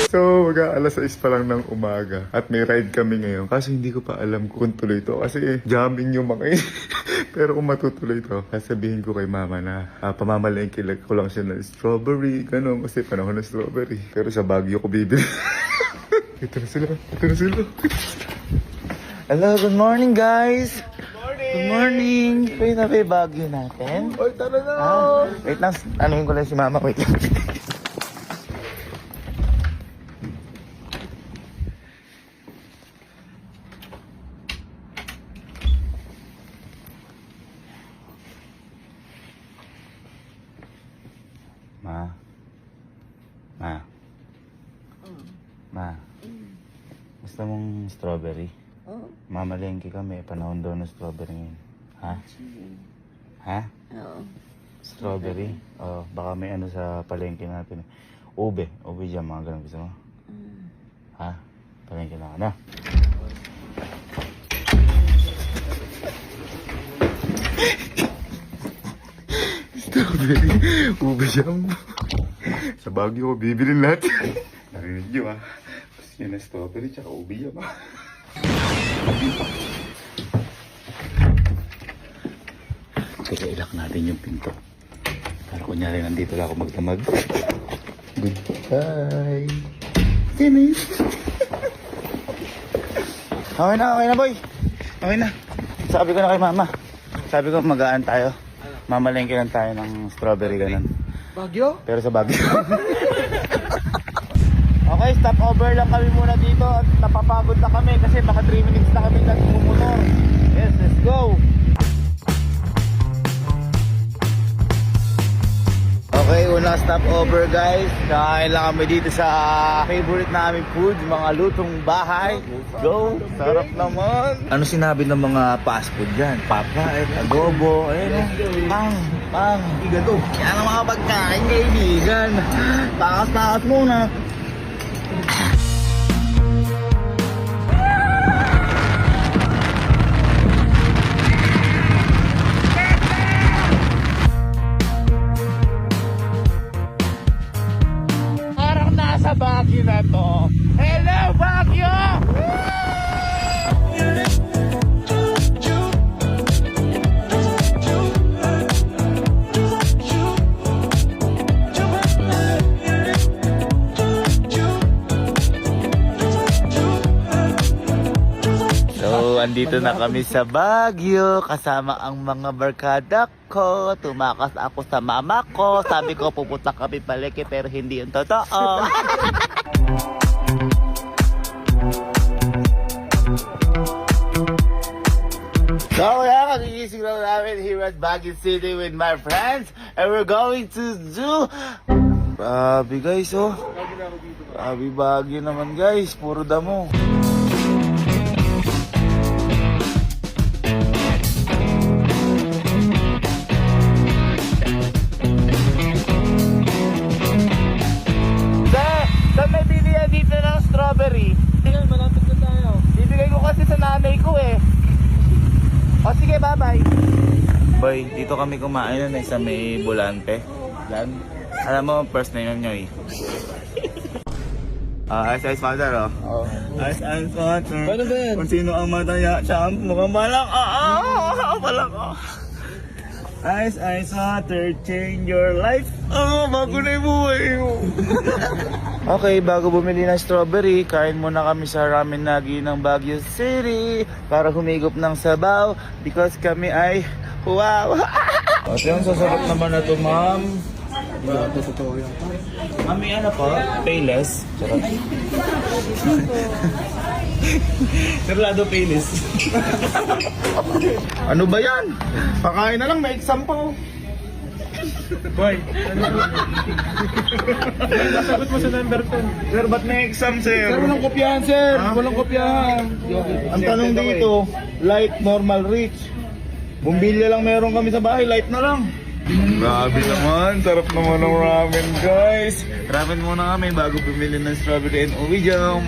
So, mag-aalas 6 pa lang ng umaga. At may ride kami ngayon. Kaso hindi ko pa alam kung tuloy to. Kasi jamming yung mga Pero kung matutuloy to, sasabihin ko kay mama na pamamalengke ko lang siya ng strawberry. Ganun, kasi panahon ng strawberry. Pero sa Baguio ko bibili. Ito na sila. Ito na sila. Hello, good morning guys. Good morning. Wait na ba yung Baguio natin? Oy, tara na! Wait lang, anuhin ko lang si mama. Wait lang. Ma, gusto mong strawberry? Oo. Mamalengke kami, panahon daw ng strawberry ngayon. Ha? Ha? Oo. Strawberry? Oh, baka may ano sa palengke natin. Ube dyan, mga ganun. Gusto mo? Ha? Palengke na ka na. Strawberry, ube jam. Sa Baguio ko, bibilin natin. Narinig nyo Tapos yun na strawberry, tsaka ube jam Teka, ilak natin yung pinto. Para kunyari nandito lang ako magdamag. Goodbye. Sino yun? Okay na boy. Okay na. Sabi ko na kay mama. Sabi ko magaan tayo. Mamalengke lang tayo ng strawberry ganun. Baguio? Pero sa Baguio. Okay, stop over lang kami muna dito at napapagod na kami kasi baka 3 minutes na kami nagmumotor. Yes, let's go! Okay, unang stop over guys. Nakain lang kami dito sa favorite namin food, mga lutong bahay. Go! Sarap naman! Ano sinabi ng mga fast food dyan? Papait, adobo, ayun pang, igato. Yan ang mga pagkain kaibigan. Takas muna. Parang nasa Baguio na to. Hello Baguio! So, andito na kami sa Baguio kasama ang mga barkada ko. Tumakas ako sa mama ko. Sabi ko pupunta kami palengke pero hindi yung totoo. So yeah, kagigising lang namin here at Baguio City with my friends. And we're going to do... Grabe guys oh. Grabe Baguio naman guys. Puro damo. Saan may bilihan dito ng strawberry? Tingnan, malapit na tayo. Bibigay ko kasi sa nanay ko eh. O sige, bye-bye. Boy, dito kami kumain na sa may Bulante. Yan. Alam mo, first name nyo eh. Ice Father oh. Ice Father. Paano ba yan? Kung sino ang mataya, siya ang mukhang malak. Malak Ice Water, change your life. Bago na yung buhay mo. Okay, bago bumili ng strawberry, kain muna kami sa Ramen Nagi ng Baguio City para humigop ng sabaw because kami ay wow. At yung sasarap naman na ito, ma'am. Hindi ako totoo yan. Mami, ano po? Payless? Charot. Serlado Payless. Ano ba yan? Pakain na lang, may exam pa oh. Boy, Sagot mo sa number 10. sir, ba't may exam, sir? Sir, walang kopyahan, sir. Ha? Walang kopyahan. Ang tanong dito, light, normal, rich. Bumbilya lang meron kami sa bahay, light na lang. Grabe naman, sarap naman ng ramen guys. Ramen muna kami bago bumili ng strawberry and ubi jam.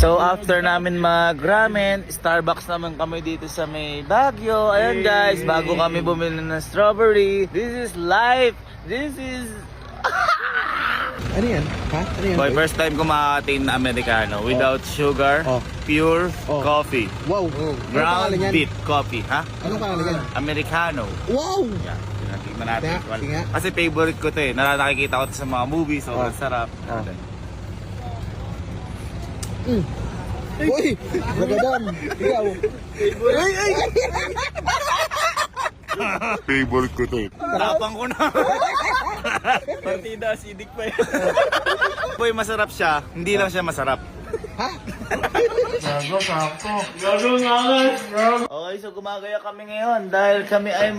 So after namin mag-ramen, Starbucks naman kami dito sa may Baguio. Ayan guys, bago kami bumili ng strawberry. This is life. This is... Ano yan? Ha? Ano yan? Boy, first time ko makakain na Americano without sugar, Oh. pure Oh. coffee. Wow. Ground beef coffee, ha? Anong pangalan yan? Americano. Wow! Yeah, tingnan natin. Tingnan. Kasi favorite ko 'to eh. Nakikita ko 'to sa mga movies, sobrang sarap. Uy! Nagadam! Ikaw! Favorite ko to. Tapang ko na. Partida, acidic pa yan. Boy, masarap siya. Hindi lang siya masarap. Okay, so gumagaya kami ngayon dahil kami ay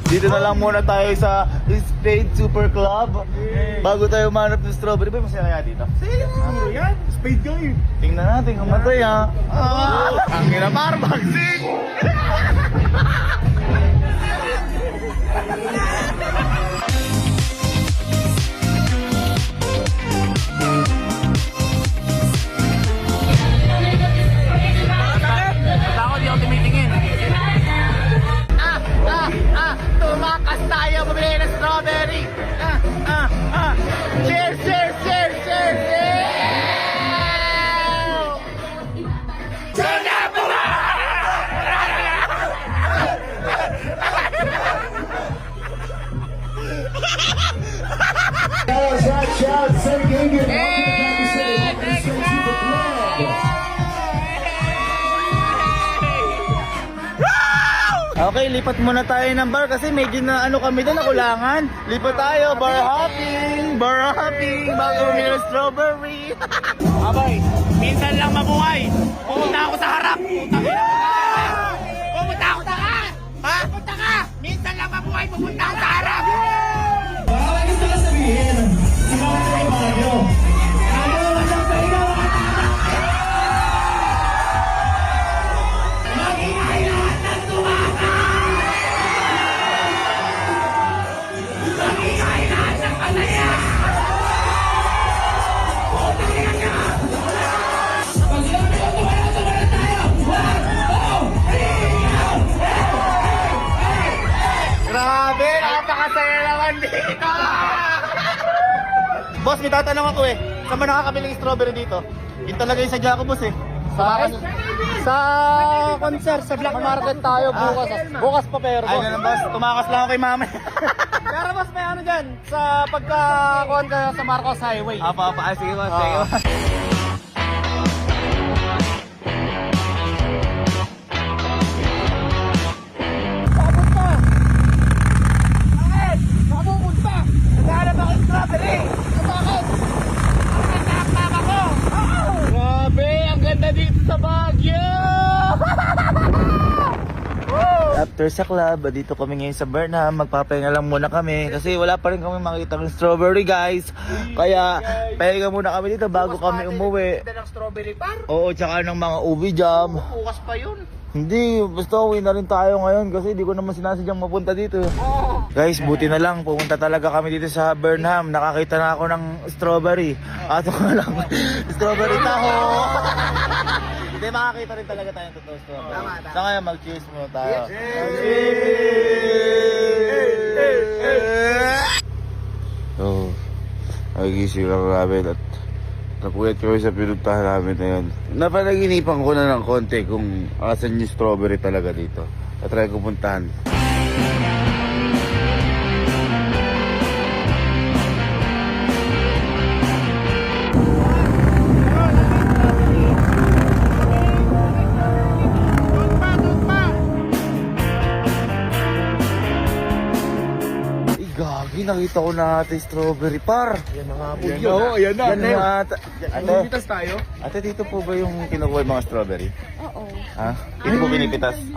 Dito na lang muna tayo sa Spade Super Club bago tayo manap ng strawberry. Ba, masaya kaya dito? Siguro yan! Spade ka eh! Tingnan natin kung matay ha. Ang ina par, bagsik! Takot, di ako tumitingin. Tumakas tayo, bumili ng strawberry. Cheers, cheers, cheers, cheers, cheers! Okay, lipat muna tayo ng bar kasi medyo na ano kami doon, nakulangan. Lipat tayo, bar hopping, bago bumili ng strawberry. Abay, minsan lang mabuhay. Pumunta ako sa harap. Pumunta ako sa harap. Ha? Pumunta ka. Minsan lang mabuhay. Pumunta ako sa harap. Baka gusto ko sabihin, si Mama Ray Baguio. Ano ang sa inyo? Mag-ingay lahat ng tumama! Mag-ingay lahat ng palaya! Pag sila tumaya tayo! 1, 2, 3, Grabe, napakasaya naman dito! Boss, may tatanong ako eh. Saan ba nakakabili ng strawberry dito? Yun talaga yung sadya ko, boss eh. Sa concert, sa black market tayo bukas. Bukas pa pero. Ay, ganun boss. Tumakas lang ako kay mama. Pero mas may ano dyan, sa pagkakuhan ka sa Marcos Highway. Apa. Ay, sige boss. Sige boss. Sabot pa! Bakit? Nakabukod pa! Naghahanap ako ng strawberry! Bakit? Nakakakak ako! Grabe! Ang ganda dito sa Baguio! After sa club, dito kami ngayon sa Burnham. Magpapahinga lang muna kami kasi wala pa rin kami makita ng strawberry, guys. Kaya pahinga muna kami dito bago kami umuwi. Ganda ng strawberry par? Oo, tsaka ng mga ubi jam. Bukas pa yun. Hindi, basta uwi na rin tayo ngayon kasi di ko naman sinasadyang mapunta dito. Guys, buti na lang, pumunta talaga kami dito sa Burnham. Nakakita na ako ng strawberry. Ato nga lang, strawberry taho. Hindi, makakita rin talaga tayo ng totoo strawberry. Sa ngayon, mag-cheers muna tayo. So, nagising lang namin at napuyat kami sa pinuntahan namin na yun. Napanaginipan ko na ng konti kung asan yung strawberry talaga dito. At-try ko puntahan. Ay, gagi, nakita ko na ata yung strawberry par. Yan na nga po Yan yun. Oo, yan na. Yan na yung ata. Lumitas tayo. Ate, dito po ba yung kinukuha yung mga strawberry? Oo. Ha? Hindi po pinipitas? eh.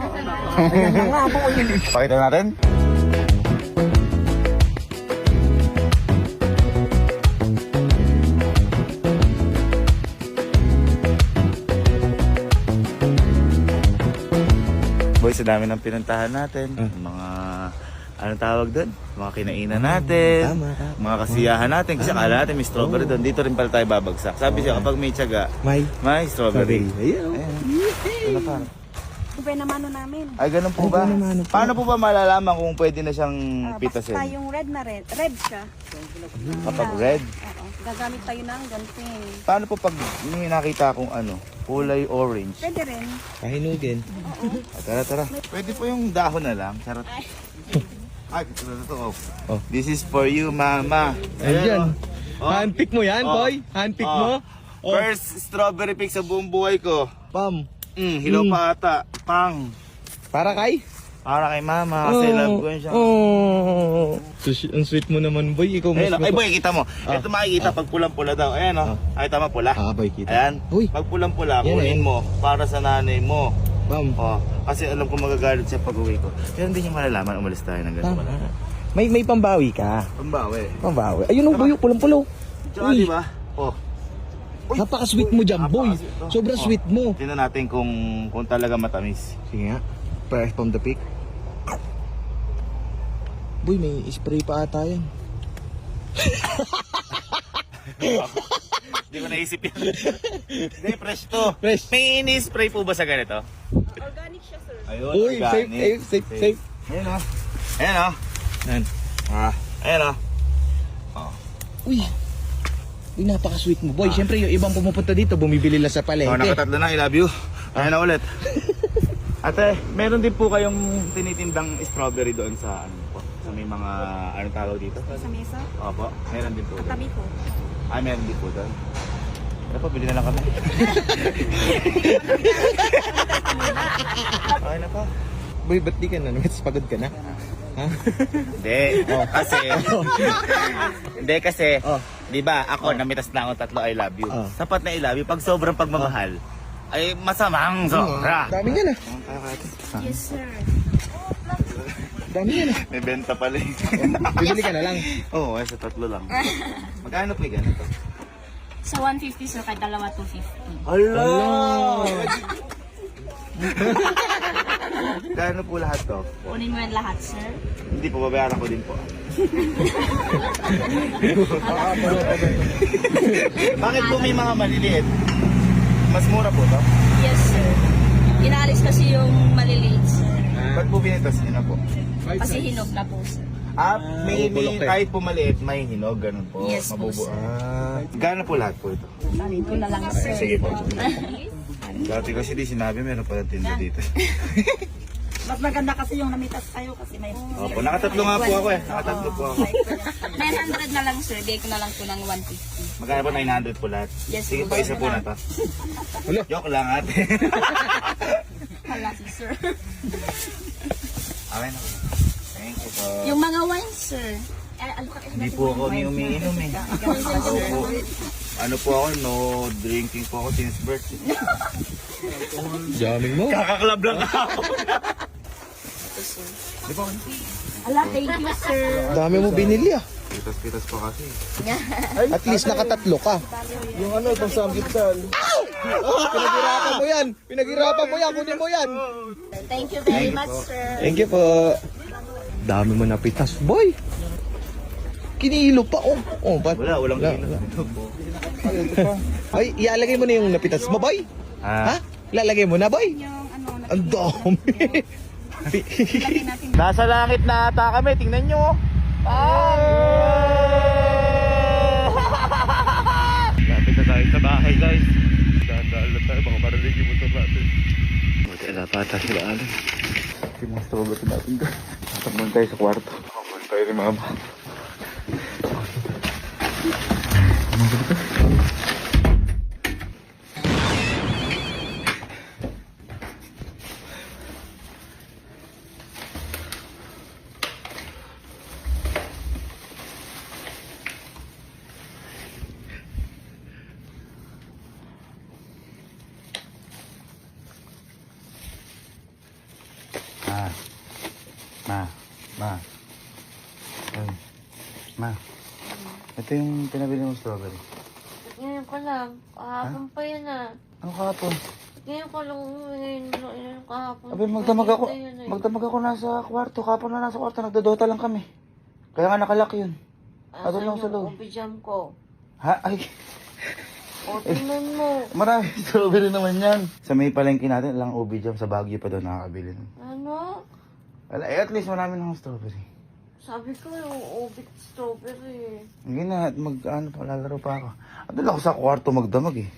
Pakita natin. Boys, sa dami ng pinuntahan natin. Mga anong tawag doon? Mga kinainan natin. Tama. Mga kasiyahan natin. Kasi akala natin may strawberry doon. Dito rin pala tayo babagsak. Sabi siya, kapag may tiyaga, may strawberry. Ayun. Ano pa? Ube naman namin. Ay, ganun po ba? Paano po ba malalaman kung pwede na siyang Basta pitasin? yung red na red. Red siya. Kapag red? Oo. Gagamit tayo ng ganting. Paano po pag may nakita akong kulay orange? Pwede rin. Kahinugin. Tara. Pwede po yung dahon na lang. Charot. Ay, totoo. Oh. This is for you, mama. Ayan. Oh. Handpick mo yan, Oh. boy. Handpick mo. Oh. First strawberry pick sa buong buhay ko. Pam. Hilaw pa ata. Pang. Para kay? Para kay mama kasi love ko yun siya. Oh. Ang sweet mo naman, boy. Ikaw mas Ayun, ay boy, kita mo. Ito makikita pag pulang-pula daw. Ayan Ay, tama pula. boy, kita. Ayan. Uy. Pag pulang-pula, Yan, kunin mo para sa nanay mo. Pam. Kasi alam ko magagalit siya pag uwi ko. Pero hindi niya malalaman, umalis tayo ng ganito. May pambawi ka. Pambawi. Pambawi. Ayun ang boy, pulang-pulo. Tsaka Uy. di ba? Napaka-sweet mo dyan, boy. Napaka-sweet, Sobrang sweet mo. Tingnan natin kung talaga matamis. Sige nga. Fresh from the pick. Boy, may spray pa ata yan. Hindi ko naisip yan. Hindi, fresh to. Fresh. May ini-spray po ba sa ganito? Organic siya, sir. Ayun, Uy, organic. safe. Ayan Ayan Yan. Ayan Uy. Uy, napaka-sweet mo, boy. Siyempre, yung ibang pumupunta dito, bumibili lang sa palengke. Nakatatlo na, I love you. Ayan na ulit. Ate, meron din po kayong tinitindang strawberry doon sa sa may mga anong tawag dito? Sa mesa. Opo, meron din po doon. Tabi ko. Meron din po doon. Ano po, bili na lang kami. Okay na po. Boy, ba't di ka na? Pagod ka na? Ha? Hindi kasi, di ba, ako namitas na akong 3 I love you. Sapat na I love you, pag sobrang pagmamahal, ay masamang sobra. Dami nga na. Yes, sir. Dami nga na. May benta pala eh. Bibili ka na lang. Oo, sa 3 lang. Magkano po yung ganito? Sa 150 sir, kahit dalawa 250. Hala! Gano'n po lahat to? Kunin mo yan lahat sir. Hindi po, babayaran ko din po. Bakit po may mga maliliit? Mas mura po to? Yes sir. Inaalis kasi yung maliliit sir. Ba't po binitas niyo na po? Kasi hinog na po sir. May kahit po maliit, may hinog, ganun po. Yes po, sir. Gano'n po lahat po ito? Ito na lang sir. Sige po. Dati kasi di sinabi, meron pala tinda dito. Mas maganda kasi yung namitas tayo kasi may... Opo, nakatatlo nga po ako eh. Nakatatlo po ako. 900 na lang sir, bigay ko na lang po ng 150. Magkano po 900 po lahat? Yes, Sige po. pa, isa po na to. Joke lang ate. Hala si sir. Okay na. Thank you po. Yung mga wine sir. Hindi po ako umiinom eh. Ano po ako, no drinking po ako since birth. Dami mo. Kakaklab lang ako. Ala, thank you sir. Dami mo binili ah. Pitas-pitas po kasi. At least nakatatlo ka. Yung ano, itong samgyupsal. Pinaghirapan mo yan. Pinaghirapan mo yan. Kunin mo yan. Thank you very much sir. Thank you po. Dami mo napitas, boy. Kinihilo pa. Ba't? Walang Wala. ino. Ay, ialagay mo na yung napitas mo, boy. Ha? Ilalagay mo na, boy. Yung ano, Ang dami. Nasa langit na ata kami, tingnan nyo. Lapit na tayo sa bahay guys. Dadaan lang tayo, baka marinig yung motor natin. Buti ala pa ata sila alam. Kimusta ba ba't natin ka? Tatakman tayo sa kwarto. Tatakman tayo ni mama. Ma, ito yung pinabili mong strawberry. Ngayon ko lang. Kahapon pa yun ah. Ano kahapon? Ngayon ka lang ngayon kahapon. Abi, magdamag ako nasa kwarto. Kapon na nasa kwarto, nagdodota lang kami. Kaya nga nakalak yun. Ano lang sa loob? Pijam ko. Ha? Ay, O, tingnan mo. marami strawberry naman yan. Sa may palengke natin, lang ubi jam. Sa Baguio pa daw nakakabili. Ano? Wala, at least marami ng strawberry. Sabi ko yung ubit strawberry. Hindi na, lalaro pa ako. Doon ako sa kwarto magdamag eh.